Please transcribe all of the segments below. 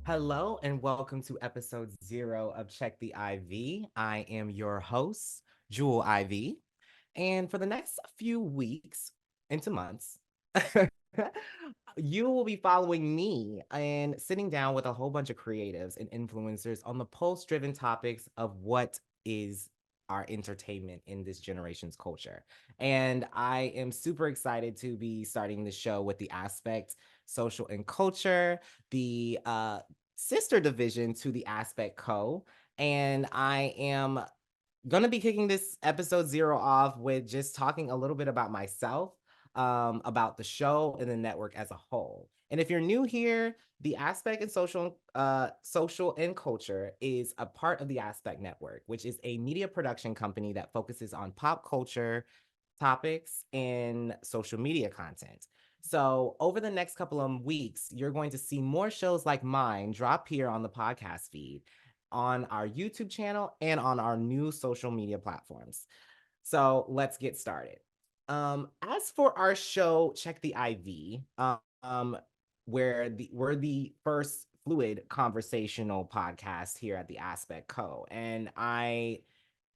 Hello and welcome to episode 0 of Check the IV. I am your host, Jewel IV. And for the next few weeks into months, you will be following me and sitting down with a whole bunch of creatives and influencers on the pulse driven topics of what is our entertainment in this generation's culture. And I am super excited to be starting the show with the aspect social and culture, the sister division to the aspect co. And I am going to be kicking this episode 0 off with just talking a little bit about myself, about the show and the network as a whole. And if you're new here, the Aspect and Social and Culture is a part of the Aspect Network, which is a media production company that focuses on pop culture topics and social media content. So, over the next couple of weeks, you're going to see more shows like mine drop here on the podcast feed, on our YouTube channel, and on our new social media platforms. So, let's get started. As for our show, Check the IV, we're the first fluid conversational podcast here at the Aspect Co. And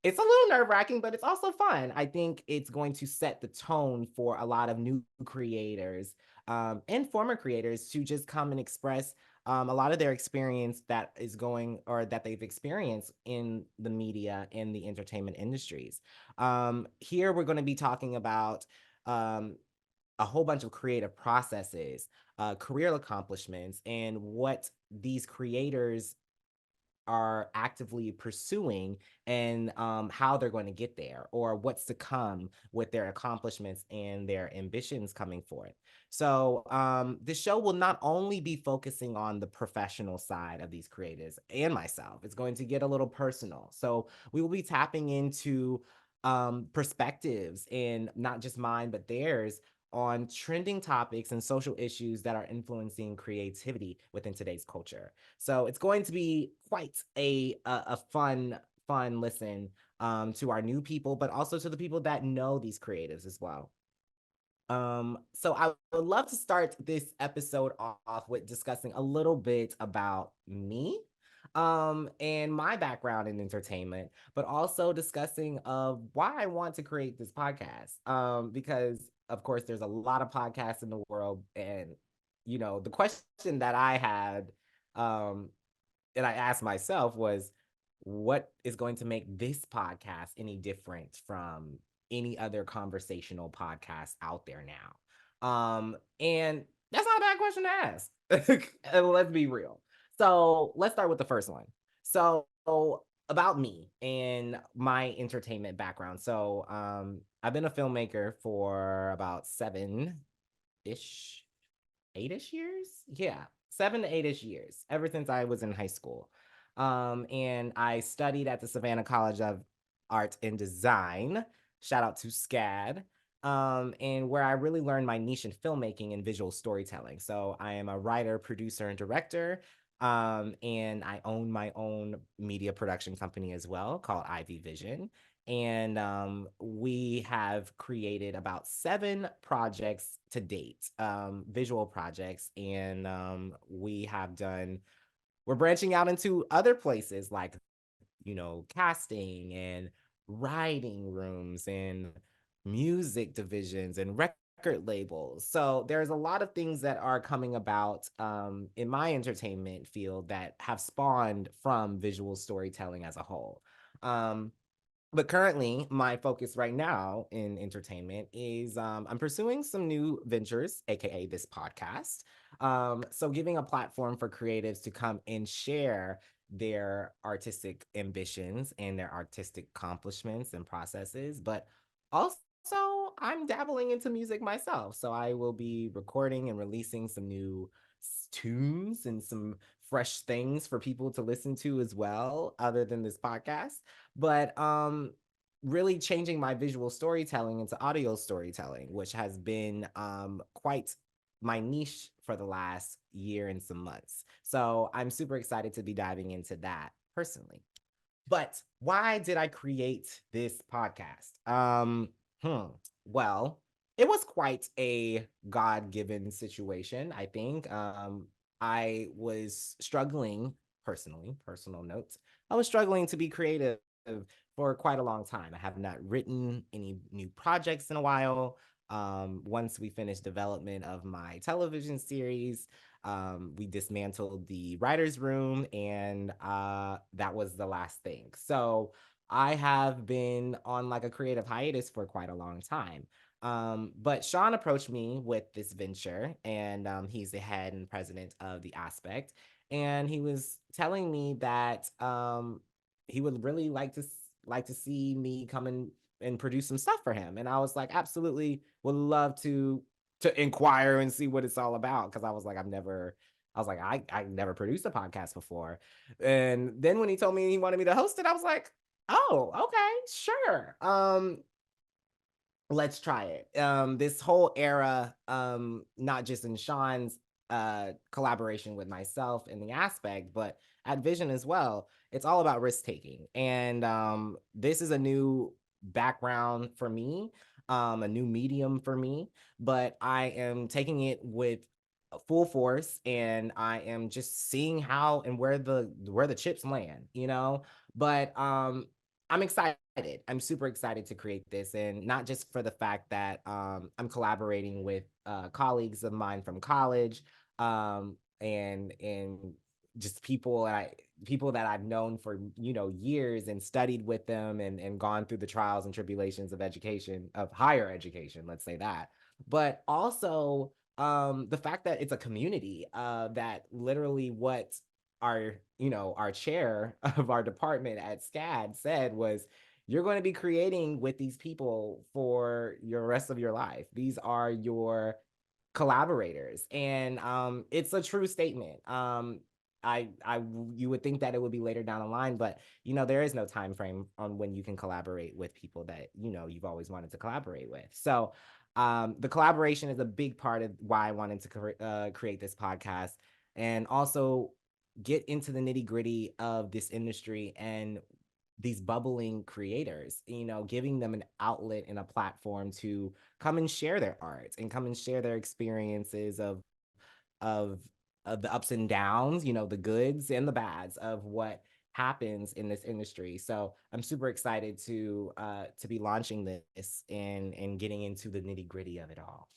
it's a little nerve wracking, but it's also fun. I think it's going to set the tone for a lot of new creators and former creators to just come and express a lot of their experience that is going or that they've experienced in the media and the entertainment industries. Here, we're going to be talking about um, a whole bunch of creative processes, career accomplishments, and what these creators are actively pursuing and how they're going to get there or what's to come with their accomplishments and their ambitions coming forth. So, this show will not only be focusing on the professional side of these creatives and myself, it's going to get a little personal. So, we will be tapping into perspectives and not just mine, but theirs on trending topics and social issues that are influencing creativity within today's culture. So it's going to be quite a fun listen to our new people, but also to the people that know these creatives as well. So I would love to start this episode off with discussing a little bit about me, and my background in entertainment, but also discussing of why I want to create this podcast. Because of course there's a lot of podcasts in the world, and the question that I had, um, and I asked myself was, what is going to make this podcast any different from any other conversational podcast out there now? And that's not a bad question to ask. Let's be real. So let's start with the first one. So about me and my entertainment background. So I've been a filmmaker for about 7-ish, 8-ish years. Yeah, 7 to 8-ish years, ever since I was in high school. And I studied at the Savannah College of Art and Design. Shout out to SCAD. And where I really learned my niche in filmmaking and visual storytelling. So I am a writer, producer, and director. And I own my own media production company as well called Ivy Vision. And we have created about 7 projects to date, visual projects. And we're branching out into other places like, casting and writing rooms and music divisions and record labels. So there's a lot of things that are coming about in my entertainment field that have spawned from visual storytelling as a whole. But currently, my focus right now in entertainment is I'm pursuing some new ventures, aka this podcast. So giving a platform for creatives to come and share their artistic ambitions and their artistic accomplishments and processes. But also, I'm dabbling into music myself. So I will be recording and releasing some new tunes and some fresh things for people to listen to as well, other than this podcast. But really changing my visual storytelling into audio storytelling, which has been quite my niche for the last year and some months. So I'm super excited to be diving into that personally. But why did I create this podcast? Hmm. Well, it was quite a God-given situation, I think. I was struggling personally, personal notes. I was struggling to be creative for quite a long time. I have not written any new projects in a while. Once we finished development of my television series, we dismantled the writer's room, and that was the last thing. So I have been on like a creative hiatus for quite a long time. But Sean approached me with this venture, and he's the head and president of the Aspect. And he was telling me that he would really like to see me come in and produce some stuff for him. And I was like, absolutely, would love to inquire and see what it's all about. Cause I was like, I was like, I never produced a podcast before. And then when he told me he wanted me to host it, I was like, oh, okay, sure. Let's try it. This whole era, not just in Sean's collaboration with myself in the aspect, but at Vision as well, it's all about risk taking. And this is a new background for me, a new medium for me, but I am taking it with full force, and I am just seeing how and where the chips land, you know. But I'm excited. I'm super excited to create this, and not just for the fact that I'm collaborating with colleagues of mine from college, and just people that I've known for years and studied with them, and gone through the trials and tribulations of education, of higher education, let's say that. But also the fact that it's a community, that literally what our chair of our department at SCAD said was, you're going to be creating with these people for your rest of your life. These are your collaborators, and it's a true statement. I you would think that it would be later down the line, but there is no time frame on when you can collaborate with people that you've always wanted to collaborate with. So the collaboration is a big part of why I wanted to create this podcast, and also get into the nitty gritty of this industry and these bubbling creators, giving them an outlet and a platform to come and share their art and come and share their experiences of of the ups and downs, the goods and the bads of what happens in this industry. So I'm super excited to be launching this and getting into the nitty gritty of it all.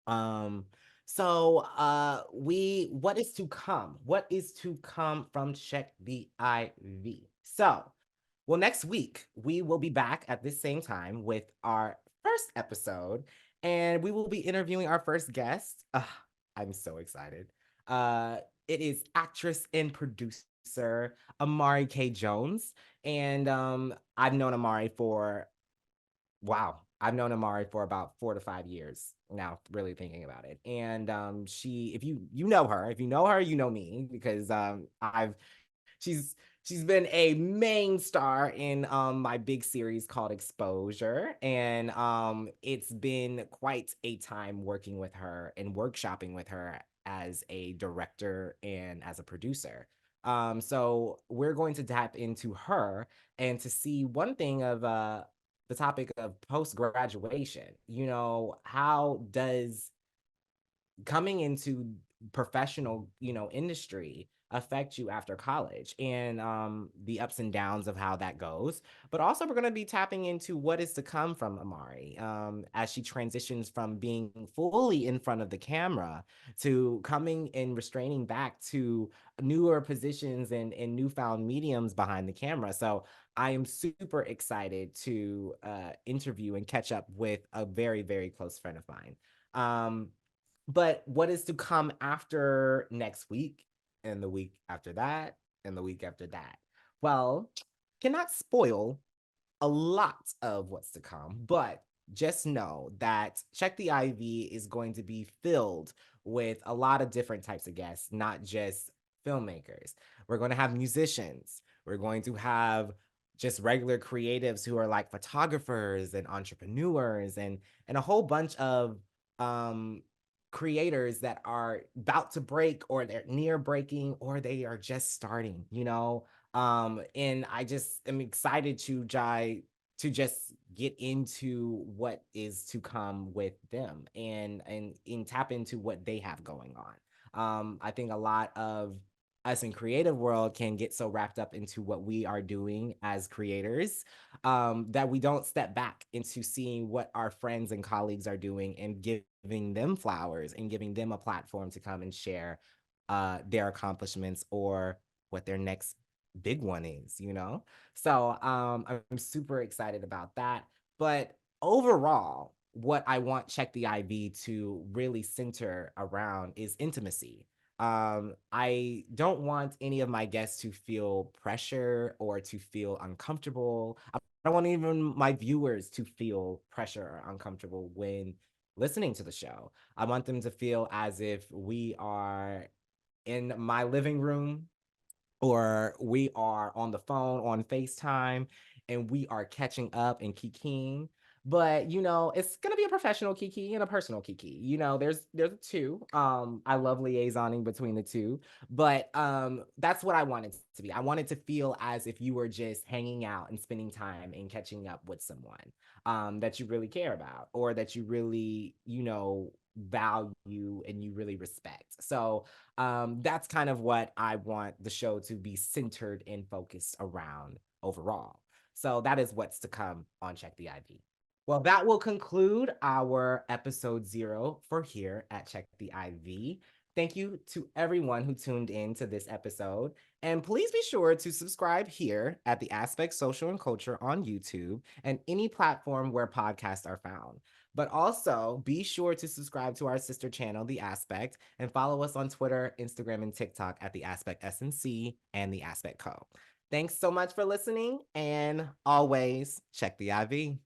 Um, so we what is to come? What is to come from Check the IV? So, well, next week we will be back at this same time with our first episode, and we will be interviewing our first guest. I'm so excited. Uh, it is actress and producer Amari K. Jones, and I've known Amari for wow. I've known Amari for about 4 to 5 years now, really thinking about it. And she, if you know her, if you know her, you know me, because she's she's been a main star in my big series called Exposure, and it's been quite a time working with her and workshopping with her as a director and as a producer. So we're going to tap into her and to see one thing of the topic of post graduation. How does coming into professional, industry affect you after college, and the ups and downs of how that goes. But also we're going to be tapping into what is to come from Amari, as she transitions from being fully in front of the camera to coming and restraining back to newer positions and newfound mediums behind the camera. So I am super excited to interview and catch up with a very, very close friend of mine. But what is to come after next week, and the week after that, and the week after that? Well, cannot spoil a lot of what's to come, but just know that Check the IV is going to be filled with a lot of different types of guests, not just filmmakers. We're going to have musicians. We're going to have just regular creatives who are like photographers and entrepreneurs, and a whole bunch of um creators that are about to break, or they're near breaking, or they are just starting, and I just am excited to just get into what is to come with them, and tap into what they have going on. I think a lot of us in creative world can get so wrapped up into what we are doing as creators, that we don't step back into seeing what our friends and colleagues are doing and giving them flowers and giving them a platform to come and share their accomplishments or what their next big one is, you know? So I'm super excited about that. But overall, what I want Check the IV to really center around is intimacy. I don't want any of my guests to feel pressure or to feel uncomfortable. I don't want even my viewers to feel pressure or uncomfortable when listening to the show. I want them to feel as if we are in my living room or we are on the phone on FaceTime and we are catching up and kikiing. But it's gonna be a professional kiki and a personal kiki. There's two. I love liaisoning between the two, but that's what I want it to be. I want it to feel as if you were just hanging out and spending time and catching up with someone that you really care about or that you really, value and you really respect. So that's kind of what I want the show to be centered and focused around overall. So that is what's to come on Check the IV. Well, that will conclude our episode 0 for here at Check the IV. Thank you to everyone who tuned in to this episode. And please be sure to subscribe here at the Aspect Social and Culture on YouTube and any platform where podcasts are found. But also be sure to subscribe to our sister channel, The Aspect, and follow us on Twitter, Instagram, and TikTok at The Aspect SNC and The Aspect Co. Thanks so much for listening, and always check the IV.